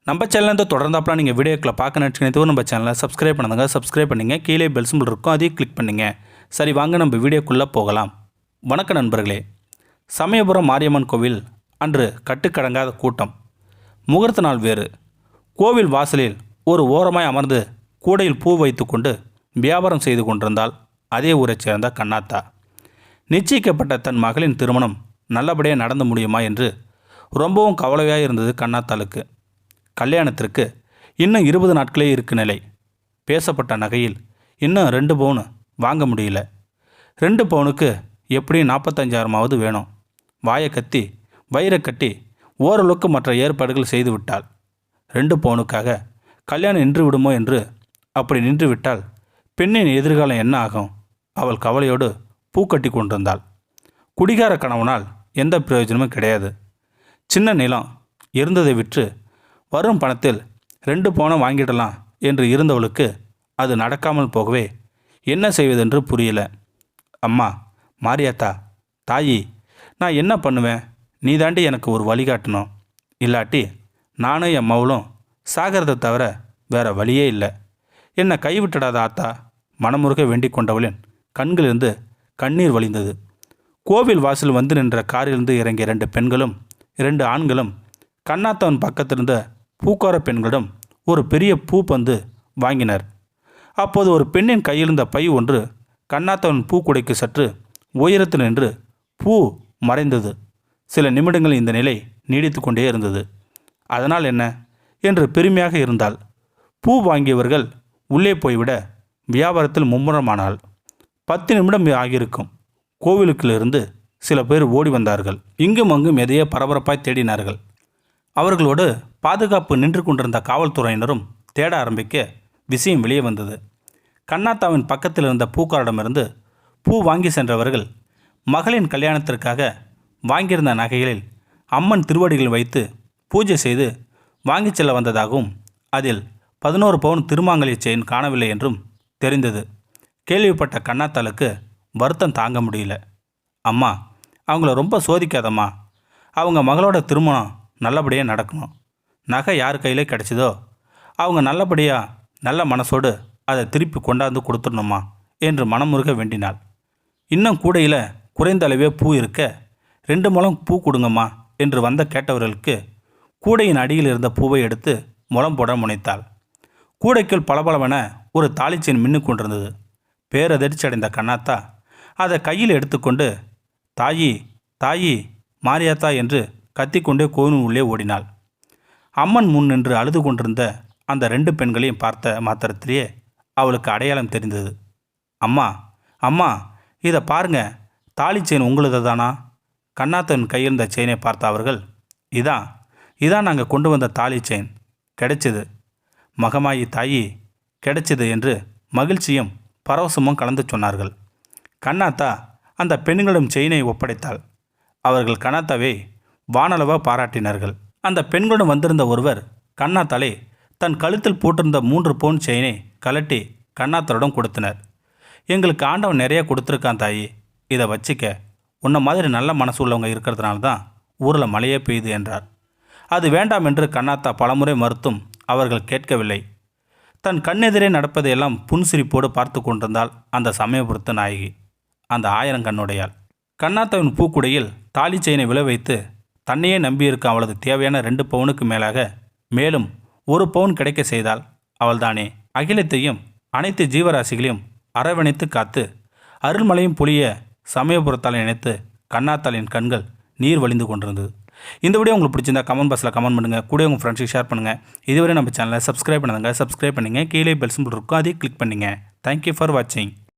நம்ம சேனல் தொடர்ந்தாப்பலாம் நீங்கள் வீடியோக்களை பார்க்க நினச்சிக்கிட்டு நம்ம சேனலை சப்ஸ்கிரைப் பண்ணுங்க. சப்ஸ்கிரைப் பண்ணிங்க. கீழே பெல் சிம்பிள் இருக்கும், அதையும் கிளிக் பண்ணிங்க. சரி, வாங்க நம்ம வீடியோக்குள்ளே போகலாம். வணக்க நண்பர்களே. சமயபுரம் மாரியம்மன் கோவில் அன்று கட்டுக்கடங்காத கூட்டம். முகூர்த்த நாள் வேறு. கோவில் வாசலில் ஒரு ஓரமாய் அமர்ந்து கூடையில் பூ வைத்து கொண்டு வியாபாரம் செய்து கொண்டிருந்தால் அதே ஊரைச் சேர்ந்த கண்ணாத்தா. நிச்சயிக்கப்பட்ட தன் மகளின் திருமணம் நல்லபடியாக நடந்து முடியுமா என்று ரொம்பவும் கவலையாக இருந்தது கண்ணாத்தாளுக்கு. கல்யாணத்திற்கு இன்னும் 20 நாட்களே இருக்கு நிலை. பேசப்பட்ட நகையில் இன்னும் 2 பவுன் வாங்க முடியல. 2 பவுனுக்கு எப்படியும் 45,000 வேணும். வாயை கத்தி வயிறை கட்டி ஓரளவுக்கு மற்ற ஏற்பாடுகள் செய்து விட்டாள். 2 பவுனுக்காக கல்யாணம் நின்று விடுமோ என்று. அப்படி நின்று விட்டால் பெண்ணின் எதிர்காலம் என்ன ஆகும்? அவள் கவலையோடு பூக்கட்டி கொண்டிருந்தாள். குடிகார கணவனால் எந்த பிரயோஜனமும் கிடையாது. சின்ன நிலம் இருந்ததை விற்று வரும் பணத்தில் 2 பவுனை வாங்கிடலாம் என்று இருந்தவளுக்கு அது நடக்காமல் போகவே என்ன செய்வதென்று புரியல. அம்மா மாரியாத்தா, தாயி, நான் என்ன பண்ணுவேன்? நீ தாண்டி எனக்கு ஒரு வழிகாட்டணும். இல்லாட்டி நானும் என் மவளும் சாகிறதை தவிர வேற வழியே இல்லை. என்னை கைவிட்டுடாத ஆத்தா. மனமுருக வேண்டிக் கொண்டவளின் கண்களிலிருந்து கண்ணீர் வழிந்தது. கோவில் வாசல் வந்து நின்ற காரிலிருந்து இறங்கிய 2 பெண்களும் 2 ஆண்களும் கண்ணாத்தவன் பக்கத்திலிருந்த பூக்கார பெண்களிடம் ஒரு பெரிய பூ பந்து வாங்கினர். அப்போது ஒரு பெண்ணின் கையிலிருந்த பை ஒன்று கண்ணாத்தவன் பூக்குடைக்கு சற்று உயரத்தில் நின்று பூ மறைந்தது. சில நிமிடங்கள் இந்த நிலை நீடித்து கொண்டே இருந்தது. அதனால் என்ன என்று பெருமையாக இருந்தால் பூ வாங்கியவர்கள் உள்ளே போய்விட வியாபாரத்தில் மும்முரமானாள். 10 நிமிடம் ஆகியிருக்கும். கோவிலுக்கிலிருந்து சில பேர் ஓடி வந்தார்கள். இங்கும் அங்கும் எதையோ பரபரப்பாய் தேடினார்கள். அவர்களோடு பாதுகாப்பு நின்று கொண்டிருந்த காவல்துறையினரும் தேட ஆரம்பிக்க விஷயம் வெளியே வந்தது. கண்ணாத்தாவின் பக்கத்தில் இருந்த பூக்காரிடமிருந்து பூ வாங்கி சென்றவர்கள் மகளின் கல்யாணத்திற்காக வாங்கியிருந்த நகைகளில் அம்மன் திருவடிகள் வைத்து பூஜை செய்து வாங்கி செல்ல வந்ததாகவும் அதில் 11 பவுன் திருமாங்கல்ய செயின் காணவில்லை என்றும் தெரிந்தது. கேள்விப்பட்ட கண்ணாத்தாளுக்கு வருத்தம் தாங்க முடியல. அம்மா, அவங்கள ரொம்ப சோதிக்காதம்மா. அவங்க மகளோட திருமணம் நல்லபடியாக நடக்கணும். நகை யார் கையில் கிடச்சிதோ அவங்க நல்லபடியாக நல்ல மனசோடு அதை திருப்பி கொண்டாந்து கொடுத்துடணுமா என்று மனமுருக வேண்டினாள். இன்னும் கூடையில் குறைந்த அளவே பூ இருக்க 2 முழம் பூ கொடுங்கம்மா என்று வந்த கேட்டவர்களுக்கு கூடையின் அடியில் இருந்த பூவை எடுத்து முழம் போட முனைத்தாள். கூடைக்குள் பளபளவென ஒரு தாலிச்செயின் மின்னு கொண்டிருந்தது. பேரதிர்ச்சி அடைந்த கண்ணாத்தா அதை கையில் எடுத்துக்கொண்டு தாயி, தாயி, மாரியாத்தா என்று கத்திக்கொண்டே கோவிலின் உள்ளே ஓடினாள். அம்மன் முன் நின்று அழுது கொண்டிருந்த அந்த 2 பெண்களையும் பார்த்த மாத்திரத்திலேயே அவளுக்கு அடையாளம் தெரிந்தது. அம்மா, அம்மா, இதை பாருங்க, தாலி செயின் உங்களுது தானா? கண்ணாத்தன் கையிருந்த செயினை பார்த்த அவர்கள், இதான் நாங்கள் கொண்டு வந்த தாலி செயின். கிடைச்சது மகமாயி, தாயி, கிடைச்சது என்று மகிழ்ச்சியும் பரவசமும் கலந்து சொன்னார்கள். கண்ணாத்தா அந்த பெண்களிடம் செயினை ஒப்படைத்தாள். அவர்கள் கண்ணாத்தாவை வானளவாக பாராட்டினார்கள். அந்த பெண்களுடன் வந்திருந்த ஒருவர் கண்ணாத்தாளை தன் கழுத்தில் போட்டிருந்த 3 பவுன் செயினை கலட்டி கண்ணாத்தாளிடம் கொடுத்தனர். எங்களுக்கு ஆண்டவன் நிறைய கொடுத்துருக்கான் தாயி, இதை வச்சிக்க. உன்ன மாதிரி நல்ல மனசு உள்ளவங்க இருக்கிறதுனால தான் ஊரில் மழையே பெய்யுது என்றார். அது வேண்டாம் என்று கண்ணாத்தா பலமுறை மறுத்தும் அவர்கள் கேட்கவில்லை. தன் கண்ணெதிரே நடப்பதையெல்லாம் புன்சிரிப்போடு பார்த்து கொண்டிருந்தால் அந்த சமயபுரத்து நாயகி, அந்த 1000 கண்ணுடையாள். கண்ணாத்தாவின் பூக்குடையில் தாலி செயினை விளை வைத்து தன்னையே நம்பியிருக்க அவளது தேவையான 2 பவுனுக்கு மேலாக மேலும் 1 பவுன் கிடைக்க செய்தால் அவள்தானே அகிலத்தையும் அனைத்து ஜீவராசிகளையும் அரவணைத்து காத்து அருள்மலையும் புளிய சமயபுரத்தால் நினைத்து கண்ணாத்தாளின் கண்கள் நீர் வழிந்து கொண்டிருந்தது. இந்த வீடியோ உங்களுக்கு பிடிச்சிருந்தா கமெண்ட் பாக்ஸில் கமெண்ட் பண்ணுங்கள். கூட உங்கள் ஃப்ரெண்ட்ஸுக்கு ஷேர் பண்ணுங்கள். இதுவரை நம்ம சேனலை சப்ஸ்கிரைப் பண்ணுங்க. சப்ஸ்கிரைப் பண்ணுங்கள். கீழே பெல் சிம்பிள் இருக்கும், அதையும் கிளிக் பண்ணுங்கள். தேங்க்யூ ஃபார் வாட்சிங்.